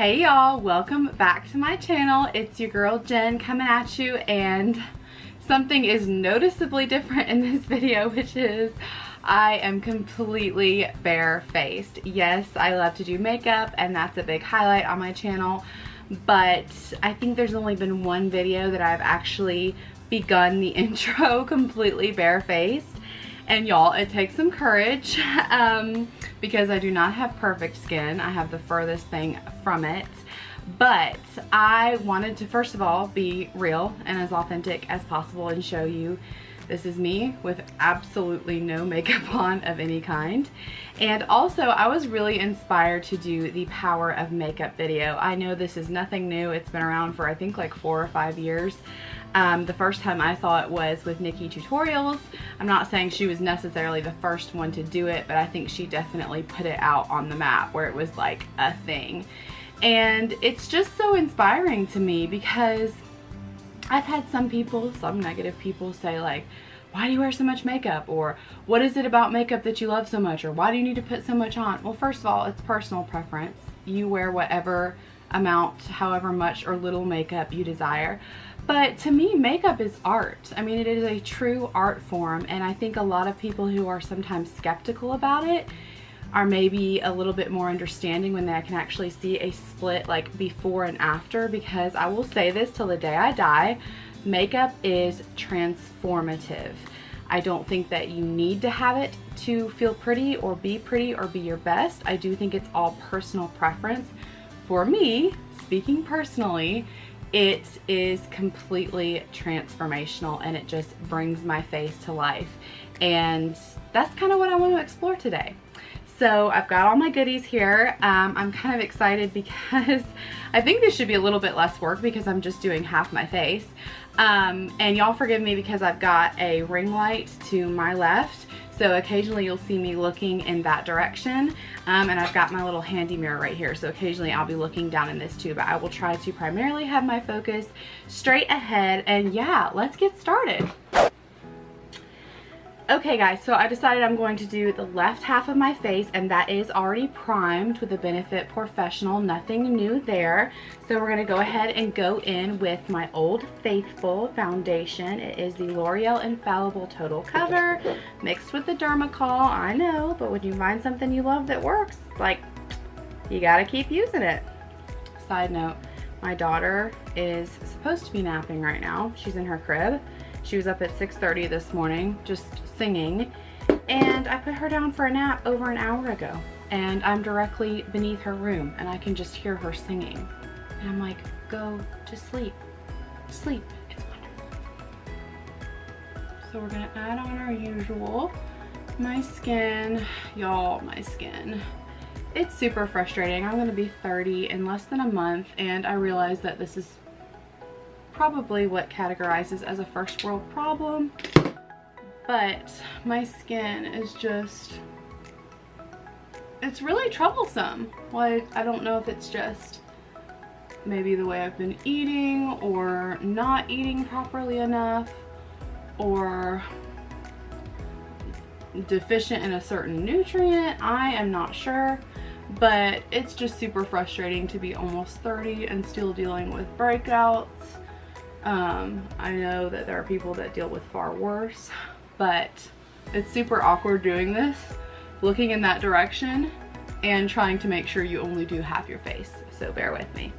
Hey y'all, welcome back to my channel. It's your girl Jen coming at you, and something is noticeably different in this video, which is I am completely barefaced. Yes, I love to do makeup and that's a big highlight on my channel, but I think there's only been one video that I've actually begun the intro completely barefaced. And y'all, it takes some courage because I do not have perfect skin. I have the furthest thing from it. But I wanted to, first of all, be real and as authentic as possible and show you this is me with absolutely no makeup on of any kind. And also, I was really inspired to do the Power of Makeup video. I know this is nothing new. It's been around for I think like 4 or 5 years. The first time I saw it was with Nikki Tutorials. I'm not saying she was necessarily the first one to do it, but I think she definitely put it out on the map where it was like a thing. And it's just so inspiring to me because I've had some people, some negative people say like, why do you wear so much makeup? Or what is it about makeup that you love so much? Or why do you need to put so much on? Well, first of all, it's personal preference. You wear whatever amount, however much or little makeup you desire. But to me, makeup is art. I mean, it is a true art form, and I think a lot of people who are sometimes skeptical about it are maybe a little bit more understanding when they can actually see a split like before and after, because I will say this till the day I die, makeup is transformative. I don't think that you need to have it to feel pretty or be your best. I do think it's all personal preference. For me, speaking personally, it is completely transformational and it just brings my face to life. And that's kind of what I want to explore today. So I've got all my goodies here. I'm kind of excited because I think this should be a little bit less work because I'm just doing half my face. And y'all forgive me because I've got a ring light to my left. So occasionally you'll see me looking in that direction. And I've got my little handy mirror right here. So occasionally I'll be looking down in this too, but I will try to primarily have my focus straight ahead. And yeah, let's get started. Okay guys, so I decided I'm going to do the left half of my face, and that is already primed with the Benefit Professional, nothing new there. So we're gonna go ahead and go in with my Old Faithful foundation. It is the L'Oreal Infallible Total Cover mixed with the Dermacol. I know, but when you find something you love that works, like, you gotta keep using it. Side note, my daughter is supposed to be napping right now. She's in her crib. She was up at 6:30 this morning just singing, and I put her down for a nap over an hour ago, and I'm directly beneath her room and I can just hear her singing, and I'm like, go to sleep, sleep, it's wonderful. So we're gonna add on our usual. My skin, y'all, my skin, it's super frustrating. I'm gonna be 30 in less than a month, and I realize that this is probably what categorizes as a first world problem, but my skin is just, it's really troublesome. Like, I don't know if it's just maybe the way I've been eating or not eating properly enough or deficient in a certain nutrient. I am not sure, but it's just super frustrating to be almost 30 and still dealing with breakouts. I know that there are people that deal with far worse, but it's super awkward doing this, looking in that direction and trying to make sure you only do half your face, so bear with me.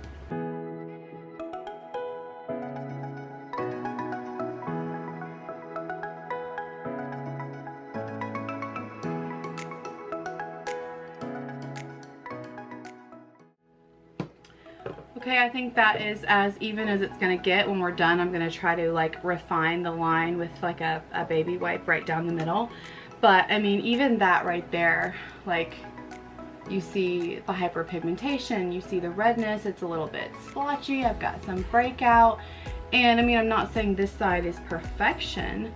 Okay, I think that is as even as it's gonna get. When we're done, I'm gonna try to like refine the line with like a baby wipe right down the middle. But I mean, even that right there, like, you see the hyperpigmentation, you see the redness, it's a little bit splotchy, I've got some breakout. And I mean, I'm not saying this side is perfection,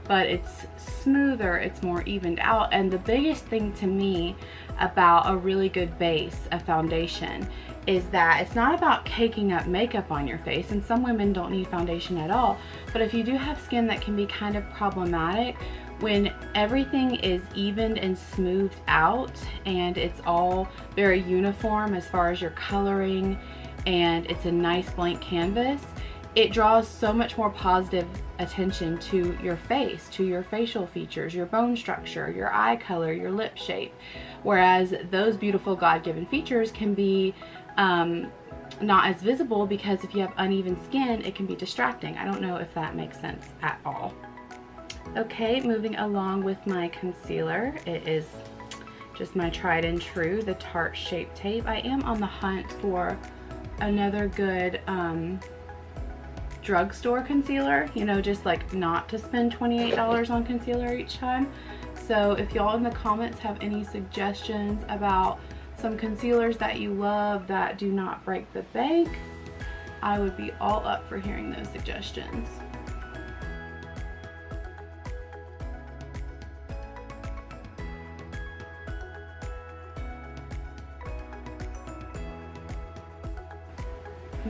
but it's smoother, it's more evened out. And the biggest thing to me about a really good base, a foundation, is that it's not about caking up makeup on your face, and some women don't need foundation at all, but if you do have skin that can be kind of problematic, when everything is evened and smoothed out and it's all very uniform as far as your coloring and it's a nice blank canvas, it draws so much more positive attention to your face, to your facial features, your bone structure, your eye color, your lip shape. Whereas those beautiful God-given features can be not as visible, because if you have uneven skin, it can be distracting. I don't know if that makes sense at all. Okay, moving along with my concealer. It is just my tried and true, the Tarte Shape Tape. I am on the hunt for another good drugstore concealer, you know, just like not to spend $28 on concealer each time. So if y'all in the comments have any suggestions about some concealers that you love that do not break the bank, I would be all up for hearing those suggestions.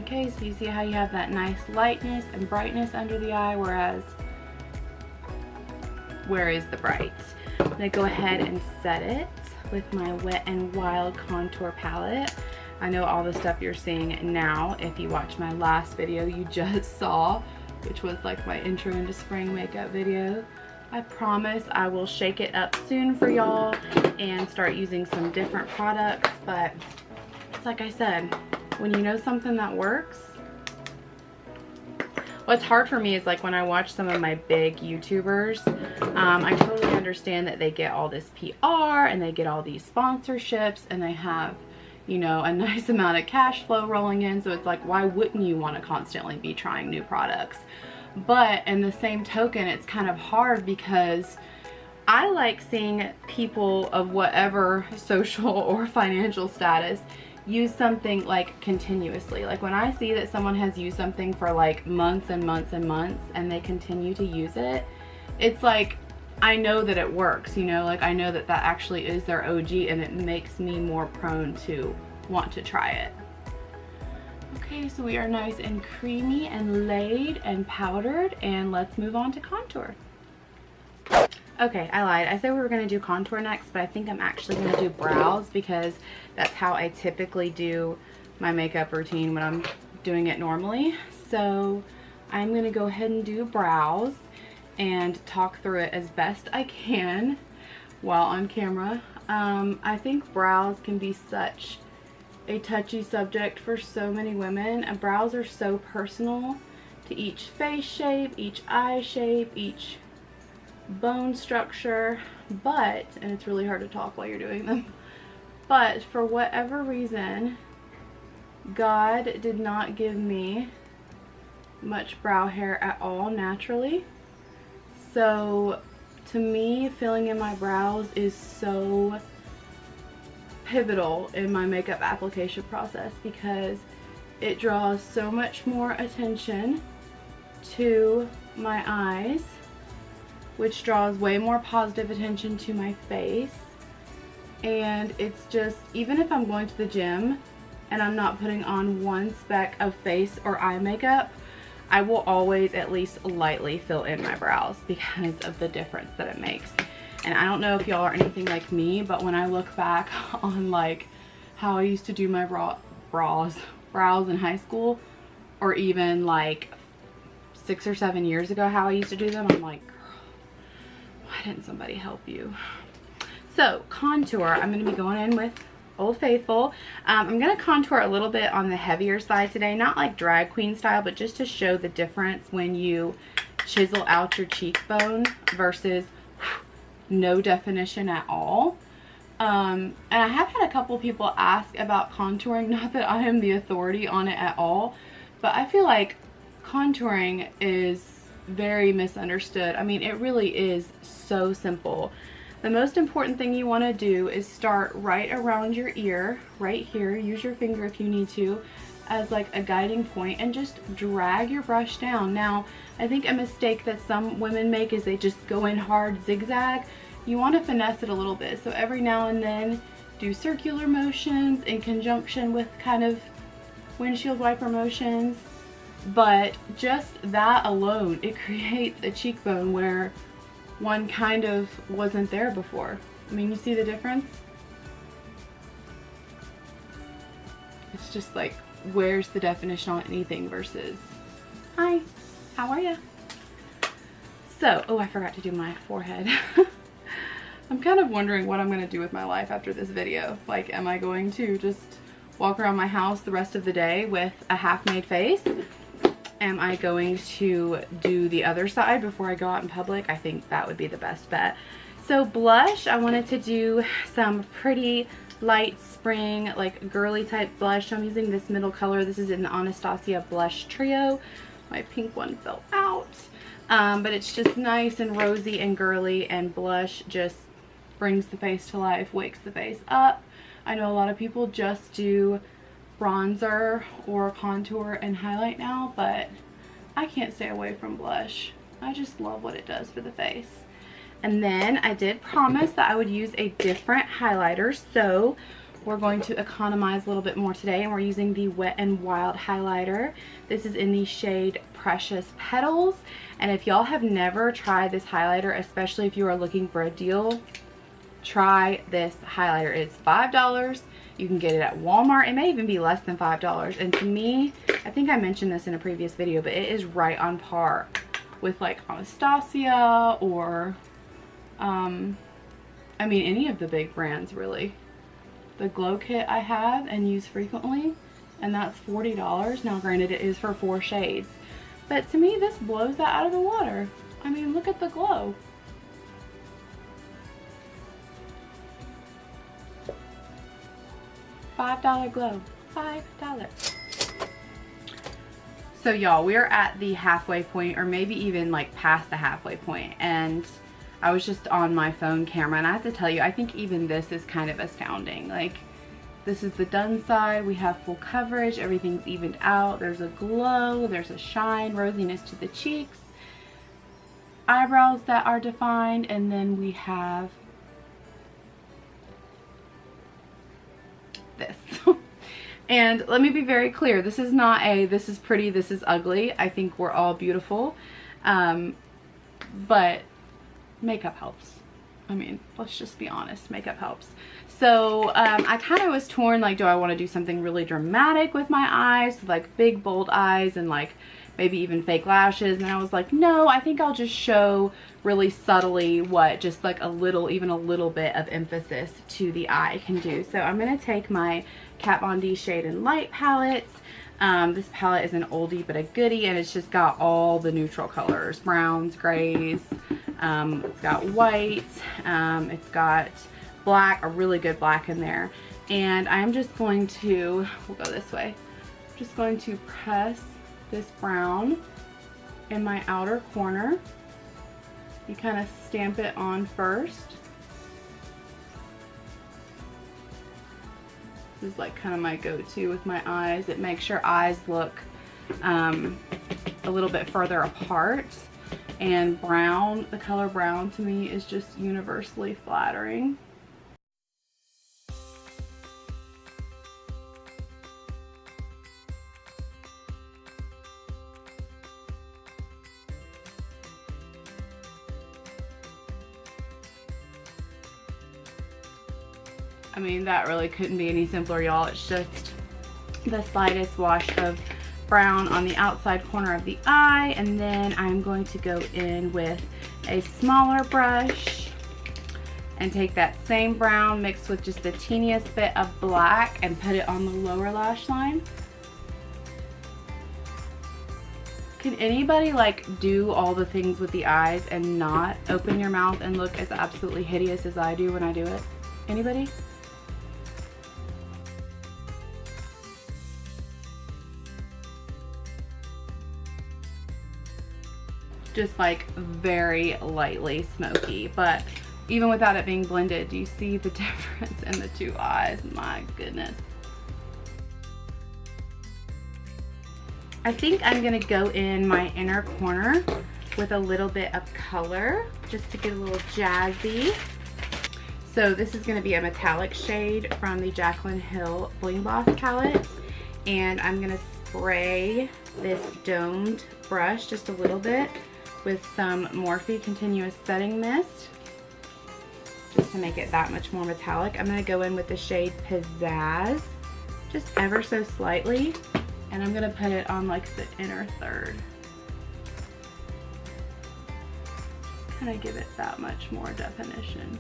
Okay, so you see how you have that nice lightness and brightness under the eye, whereas where is the bright? I'm gonna go ahead and set it with my Wet n Wild contour palette. I know all the stuff you're seeing now, if you watched my last video you just saw, which was like my intro into spring makeup video. I promise I will shake it up soon for y'all and start using some different products, but it's like I said, when you know something that works. What's hard for me is like when I watch some of my big YouTubers, I totally understand that they get all this PR and they get all these sponsorships and they have, you know, a nice amount of cash flow rolling in. So it's like, why wouldn't you want to constantly be trying new products? But in the same token, it's kind of hard because I like seeing people of whatever social or financial status use something like continuously. Like when I see that someone has used something for like months and months and months and they continue to use it, it's like I know that it works, you know, like I know that that actually is their OG, and it makes me more prone to want to try it. Okay, so we are nice and creamy and laid and powdered, and let's move on to contour. Okay, I lied. I said we were going to do contour next, but I think I'm actually going to do brows because that's how I typically do my makeup routine when I'm doing it normally. So I'm going to go ahead and do brows and talk through it as best I can while on camera. I think brows can be such a touchy subject for so many women, and brows are so personal to each face shape, each eye shape, each bone structure, but, and it's really hard to talk while you're doing them, but for whatever reason, God did not give me much brow hair at all naturally. So to me, filling in my brows is so pivotal in my makeup application process because it draws so much more attention to my eyes, which draws way more positive attention to my face. And it's just, even if I'm going to the gym and I'm not putting on one speck of face or eye makeup, I will always at least lightly fill in my brows because of the difference that it makes. And I don't know if y'all are anything like me, but when I look back on like how I used to do my brows in high school, or even like 6 or 7 years ago how I used to do them, I'm like, why didn't somebody help you? So contour, I'm going to be going in with Old Faithful. I'm going to contour a little bit on the heavier side today, not like drag queen style, but just to show the difference when you chisel out your cheekbone versus no definition at all. And I have had a couple people ask about contouring, not that I am the authority on it at all, but I feel like contouring is very misunderstood. I mean, it really is so simple. The most important thing you want to do is start right around your ear, right here. Use your finger if you need to as like a guiding point, and just drag your brush down. Now, I think a mistake that some women make is they just go in hard zigzag. You want to finesse it a little bit. So every now and then do circular motions in conjunction with kind of windshield wiper motions. But just that alone, it creates a cheekbone where one kind of wasn't there before. I mean, you see the difference? It's just like, where's the definition on anything versus, hi, how are ya? So, oh, I forgot to do my forehead. I'm kind of wondering what I'm going to do with my life after this video. Like, am I going to just walk around my house the rest of the day with a half-made face? Am I going to do the other side before I go out in public? I think that would be the best bet. So blush, I wanted to do some pretty light spring, like girly type blush. I'm using this middle color. This is in the Anastasia Blush Trio. My pink one fell out. But it's just nice and rosy and girly, and blush just brings the face to life, wakes the face up. I know a lot of people just do bronzer or contour and highlight now, but I can't stay away from blush. I just love what it does for the face. And then I did promise that I would use a different highlighter, so we're going to economize a little bit more today, and we're using the Wet n Wild highlighter. This is in the shade Precious Petals, and if y'all have never tried this highlighter, especially if you are looking for a deal, try this highlighter. It's $5. You can get it at Walmart. It may even be less than $5. And to me, I think I mentioned this in a previous video, but it is right on par with like Anastasia or, I mean, any of the big brands really. The Glow Kit I have and use frequently, and that's $40. Now granted, it is for 4 shades. But to me, this blows that out of the water. I mean, look at the glow. $5 glow. $5. So y'all, we're at the halfway point, or maybe even like past the halfway point, and I was just on my phone camera, and I have to tell you, I think even this is kind of astounding. Like, this is the done side. We have full coverage. Everything's evened out. There's a glow. There's a shine, rosiness to the cheeks, eyebrows that are defined, and then we have this. And let me be very clear, this is not a this is pretty, this is ugly. I think we're all beautiful, but makeup helps. I mean, let's just be honest, makeup helps. So I kind of was torn, like, do I want to do something really dramatic with my eyes, like big bold eyes and like maybe even fake lashes? And I was like, no, I think I'll just show really subtly what just like a little, even a little bit of emphasis to the eye can do. So I'm going to take my Kat Von D Shade and Light palettes. This palette is an oldie but a goodie, and it's just got all the neutral colors, browns, grays, it's got white, it's got black, a really good black in there. And I'm just going to, we'll go this way, just going to press this brown in my outer corner. You kind of stamp it on first. This is like kind of my go-to with my eyes. It makes your eyes look a little bit further apart. And brown, the color brown to me is just universally flattering. I mean, that really couldn't be any simpler, y'all. It's just the slightest wash of brown on the outside corner of the eye, and then I'm going to go in with a smaller brush and take that same brown mixed with just the teeniest bit of black and put it on the lower lash line. Can anybody like do all the things with the eyes and not open your mouth and look as absolutely hideous as I do when I do it? Anybody? Just like very lightly smoky, but even without it being blended, do you see the difference in the two eyes? My goodness. I think I'm gonna go in my inner corner with a little bit of color just to get a little jazzy. So this is gonna be a metallic shade from the Jaclyn Hill Bling Boss palette, and I'm gonna spray this domed brush just a little bit with some Morphe Continuous Setting Mist, just to make it that much more metallic. I'm going to go in with the shade Pizzazz, just ever so slightly, and I'm going to put it on like the inner third. Kind of give it that much more definition.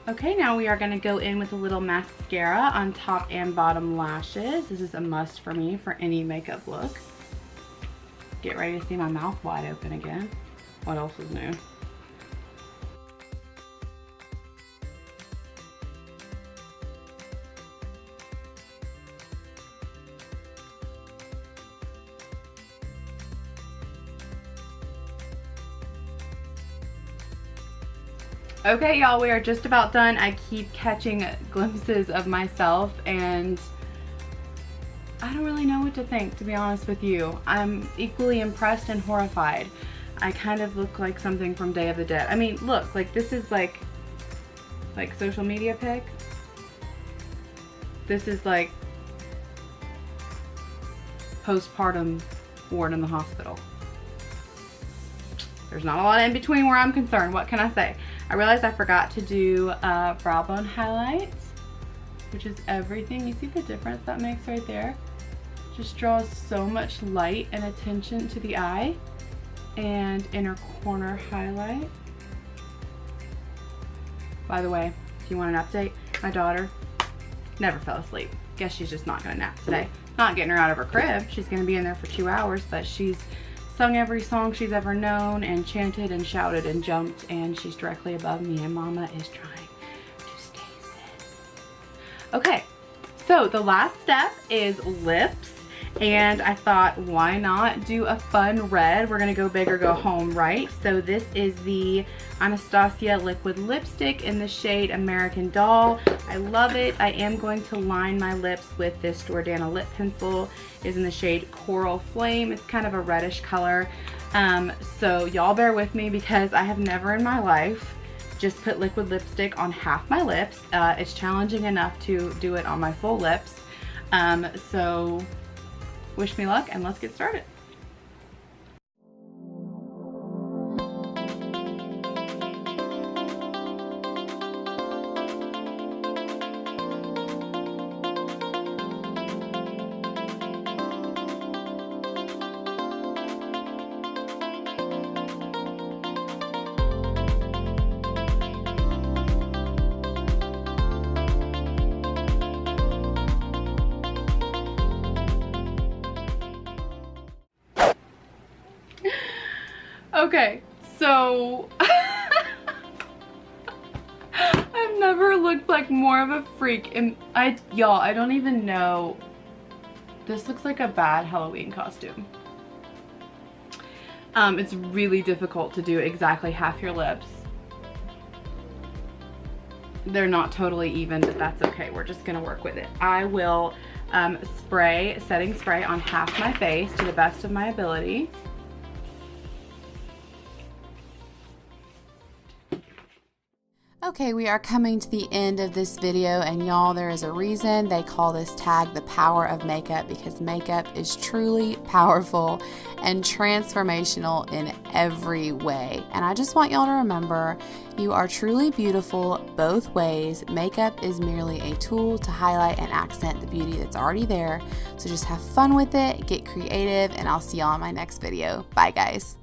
Okay, now we are going to go in with a little mascara on top and bottom lashes. This is a must for me for any makeup look. Get ready to see my mouth wide open again. What else is new? Okay, y'all, we are just about done. I keep catching glimpses of myself and I don't really know what to think, to be honest with you. I'm equally impressed and horrified. I kind of look like something from Day of the Dead. I mean, look, like this is like social media pic. This is like postpartum ward in the hospital. There's not a lot in between where I'm concerned. What can I say? I realized I forgot to do brow bone highlights, which is everything. You see the difference that makes right there? Just draws so much light and attention to the eye. And inner corner highlight. By the way, if you want an update, my daughter never fell asleep. Guess she's just not gonna nap today. Not getting her out of her crib. She's gonna be in there for 2 hours, but she's sung every song she's ever known and chanted and shouted and jumped, and she's directly above me and Mama is trying to stay zen. Okay, so the last step is lips, and I thought, why not do a fun red? We're gonna go big or go home, right? So this is the Anastasia liquid lipstick in the shade American Doll. I love it. I am going to line my lips with this Jordana lip pencil. It is in the shade Coral Flame. It's kind of a reddish color. So y'all bear with me because I have never in my life just put liquid lipstick on half my lips. It's challenging enough to do it on my full lips. So wish me luck and let's get started. Okay, so I've never looked like more of a freak, and y'all, I don't even know. This looks like a bad Halloween costume. It's really difficult to do exactly half your lips. They're not totally even, but that's okay. We're just gonna work with it. I will spray setting spray on half my face to the best of my ability. Okay, we are coming to the end of this video, and y'all, there is a reason they call this tag the power of makeup, because makeup is truly powerful and transformational in every way. And I just want y'all to remember, you are truly beautiful both ways. Makeup is merely a tool to highlight and accent the beauty that's already there. So just have fun with it, get creative, and I'll see y'all in my next video. Bye guys.